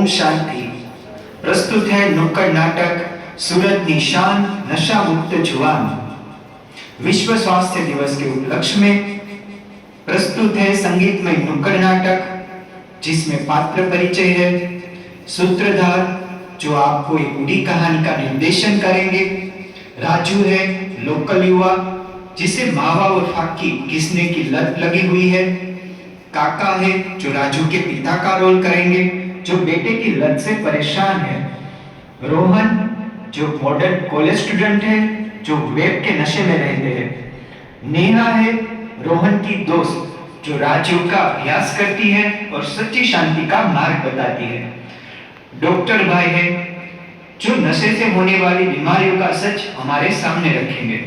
ओम शांति। प्रस्तुत है नुक्कड़ नाटक सूरतनी शान नशा मुक्त जुवान। विश्व स्वास्थ्य दिवस के उपलक्ष्य में प्रस्तुत है संगीतमय नुक्कड़ नाटक, जिसमें पात्र परिचय है, सूत्रधार जो आपको एक बूढ़ी कहानी का निर्देशन करेंगे, राजू है लोकल युवा जिसे मावा और फाकी घिसने की लत लगी हुई है, काका है जो राजू के पिता का रोल करेंगे जो बेटे की लत से परेशान है, रोहन जो मॉडर्न कॉलेज स्टूडेंट है जो वेब के नशे में रहते हैं, नेहा है रोहन की दोस्त जो राजू का अभ्यास करती है और सच्ची शांति का मार्ग बताती है, डॉक्टर भाई है जो नशे से होने वाली बीमारियों का सच हमारे सामने रखेंगे।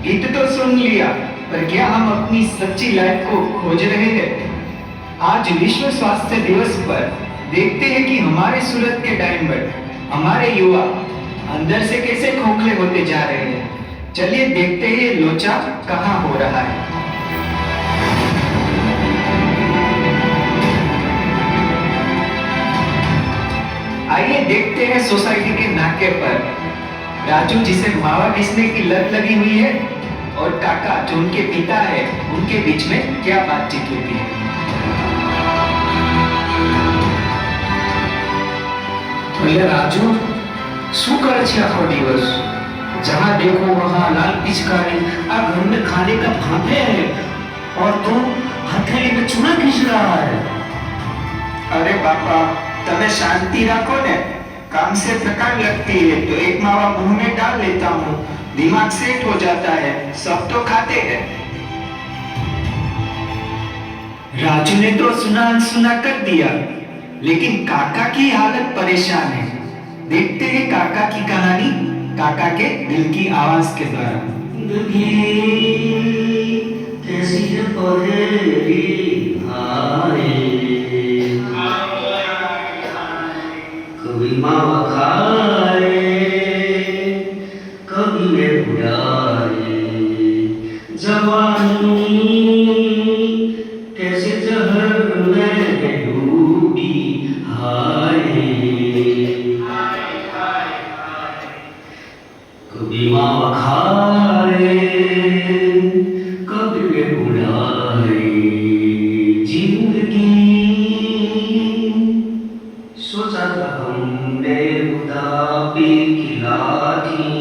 गीत तो सुन लिया, पर क्या हम अपनी सच्ची लाइफ को खोज रहे हैं? आज विश्व स्वास्थ्य दिवस पर देखते हैं कि हमारे सूरत के डायमंड, हमारे युवा अंदर से कैसे खोखले होते जा रहे हैं। चलिए देखते हैं ये लोचा कहाँ हो रहा है। आइए देखते हैं सोसाइटी के नाके पर राजू जिसे मावा घिसने की लत लगी हुई है और काका जो उनके पिता है, उनके बीच में क्या बातचीत होती है। भैया राजू શું કરે છે આખો દિવસ? जहाँ देखो वहाँ लाल पिचकारी, आ घर में खाने का फांफे है और तू हथेली में चूना घिस रहा है। अरे बापा तमे शांति रखो ने, काम से थकान लगती है तो एक मावा मुंह में डाल लेता हूँ, दिमाग सेट हो जाता है, सब तो खाते हैं। राजू ने तो सुना अनसुना कर दिया, लेकिन काका की हालत परेशान है। देखते हैं काका की कहानी काका के दिल की आवाज के द्वारा। कैसी है पहेली कभी मावा खाए कभी वे बुढ़ाए, जवानी कैसे जहर में डूबी हाय, कभी मावा खाए कभी वे बुढ़ाए, जिंदगी सोचा था हमने बुढ़ापे की लाठी,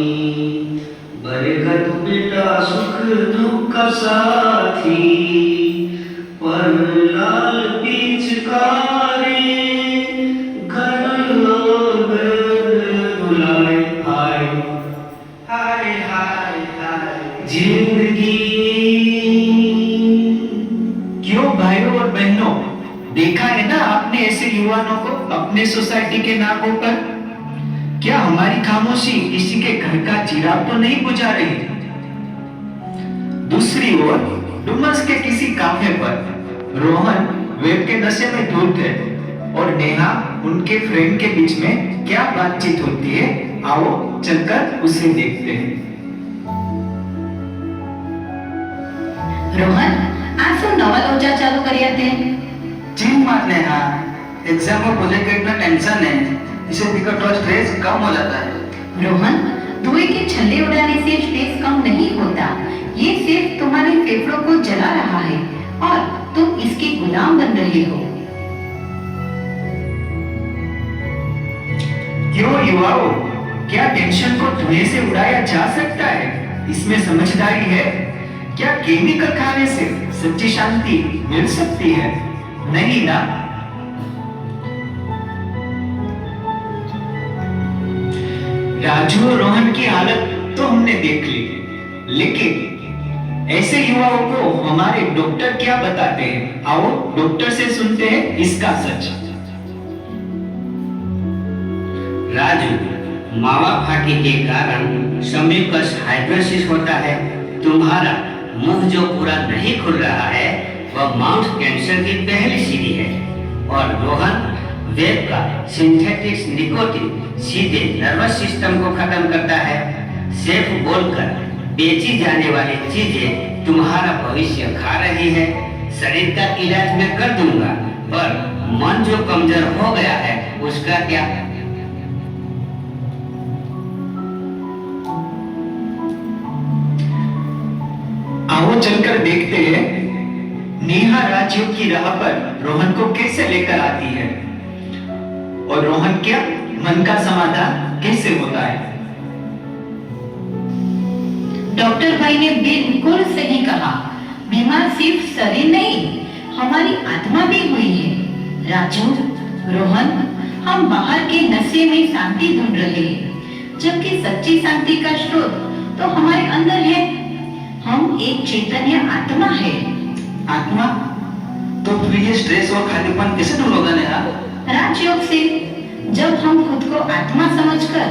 बरगद बेटा सुख दुख का साथी, पर लाल पिचकारी घर लोग बुलाए हाय हाय हाय हाय जिंदगी। क्यों भाइयों और बहनों, देखा है ना आपने ऐसे युवाओं को अपने सोसाइटी के नाकों पर? क्या हमारी खामोशी किसी के घर का चिराग तो नहीं बुझा रही? दूसरी ओर डुमस के किसी काफे पर रोहन वेब के नशे में धुत है और नेहा उनके फ्रेंड के बीच में क्या बातचीत होती है, आओ चलकर उसे देखते हैं। रोहन आज શું નવા લોચા ચાલુ કર્યા તે? जी मार नेहा, एग्जाम और प्रोजेक्ट का इतना टेंशन है, इसे पीकर थोड़ा स्ट्रेस कम हो जाता है। रोहन धुएं के छल्ले उड़ाने से स्ट्रेस कम नहीं होता, ये सिर्फ तुम्हारे फेफड़ों को जला रहा है और तुम इसके गुलाम बन रहे हो। क्यों युवाओं, क्या टेंशन को धुएं से उड़ाया जा सकता है? इसमें समझदारी है क्या? केमिकल खाने से सच्ची शांति मिल सकती है? नहीं ना। राजू और रोहन की हालत तो हमने देख ली, लेकिन ऐसे युवाओं को हमारे डॉक्टर क्या बताते हैं? आओ डॉक्टर से सुनते हैं इसका सच। राजू, मावा फाटी के कारण सम्यूकस हाइड्रोसिस होता है। तुम्हारा मुंह जो पूरा नहीं खुल रहा है वह माउथ कैंसर की पहली सीढ़ी है। और रोहन, वेब का सिंथेटिक निकोटिन सीधे नर्वस सिस्टम को खत्म करता है। सेफ बोलकर बेची जाने वाली चीजें तुम्हारा भविष्य खा रही है। शरीर का इलाज मैं कर दूंगा, पर मन जो कमजोर हो गया है उसका क्या? आओ चलकर देखते हैं नेहा राजयोग की राह पर रोहन को कैसे लेकर आती है, और रोहन क्या मन का समाधान कैसे होता है। डॉक्टर भाई ने बिल्कुल सही कहा। बीमार सिर्फ शरीर नहीं, हमारी आत्मा भी हुई है। राजू, रोहन, हम बाहर के नशे में शांति ढूंढ रहे हैं, जबकि सच्ची शांति का स्रोत तो हमारे अंदर है। हम एक चैतन्य आत्मा है। आत्मा? तो फिर ये स्ट्रेस और खालीपन कैसे दूर होगा नेहा? राजयोग से। जब हम खुद को आत्मा समझकर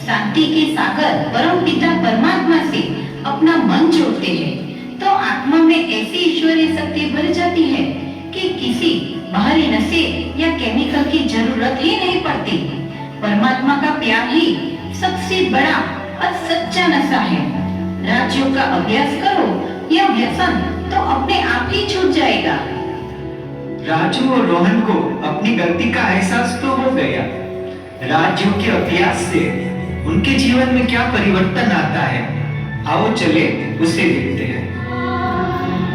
शांति के सागर परम पिता परमात्मा से अपना मन जोड़ते हैं, तो आत्मा में ऐसी ईश्वरीय शक्ति भर जाती है कि किसी बाहरी नशे या केमिकल की जरूरत ही नहीं पड़ती। परमात्मा का प्यार ही सबसे बड़ा और सच्चा नशा है। राजयोग का अभ्यास करो, यह व्यसन तो अपने आप ही छूट जाएगा। राजू और रोहन को अपनी गलती का एहसास तो हो गया। राजयोग के अभ्यास से उनके जीवन में क्या परिवर्तन आता है, आओ चले उसे देखते हैं।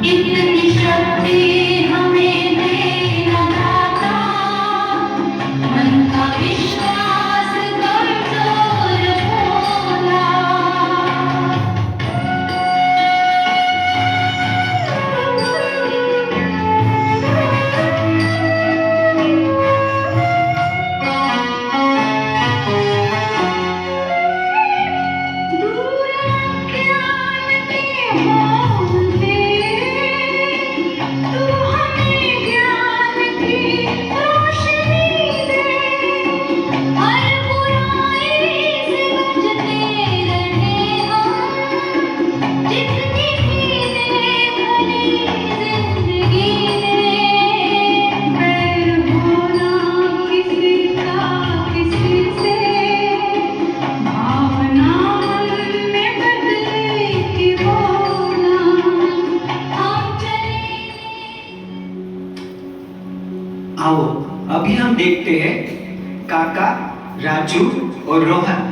इतनी शक्ति हमें देना दाता, मन का विश्वास कमजोर होला। आओ अभी हम देखते हैं काका, राजू और रोहन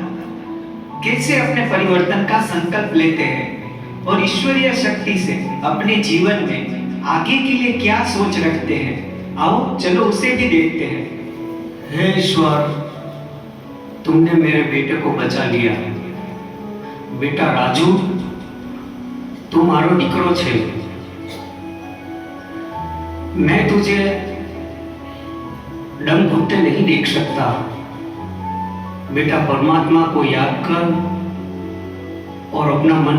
कैसे अपने परिवर्तन का संकल्प लेते हैं और ईश्वरीय शक्ति से अपने जीवन में आगे के लिए क्या सोच रखते हैं। आओ चलो उसे भी देखते हैं। हे ईश्वर, तुमने मेरे बेटे को बचा लिया। बेटा राजू, तू मारो दीकरो छे। मैं तुझे डम घुटते नहीं देख सकता। बेटा परमात्मा को याद कर और अपना मन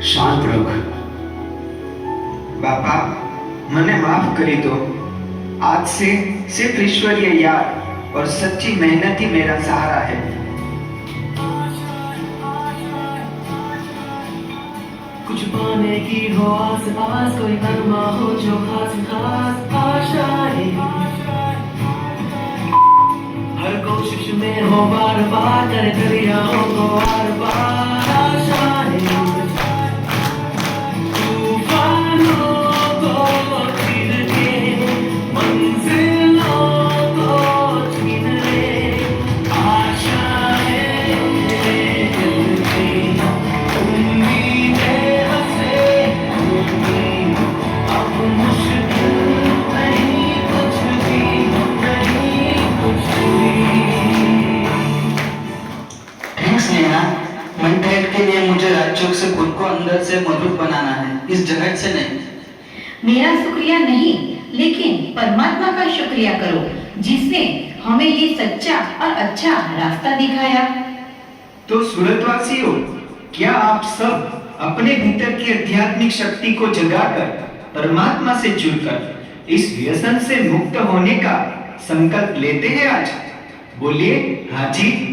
शांत रख। बापा मने माफ करी दो। आज से सिर्फ ईश्वरीय याद और सच्ची मेहनत ही मेरा सहारा है। कुछ पाने की हो आस पास, कोई अरमा हो जो खास खास आशाएं, हर कोशिश में हो बार बार करे दरियाओं को बार बार आशाएं, तूफानों को छीन के मंजिलों को छीन ले आशाएं जलती, उम्मीदें हंसे अब मुश्किल अंदर से मधुर बनाना है, इस जगत से नहीं। मेरा शुक्रिया नहीं, लेकिन परमात्मा का शुक्रिया करो जिसने हमें ये सच्चा और अच्छा रास्ता दिखाया। तो सूरतवासियों, क्या आप सब अपने भीतर की आध्यात्मिक शक्ति को जगाकर परमात्मा से जुड़कर इस व्यसन से मुक्त होने का संकल्प लेते हैं आज? बोलिए हाँ जी।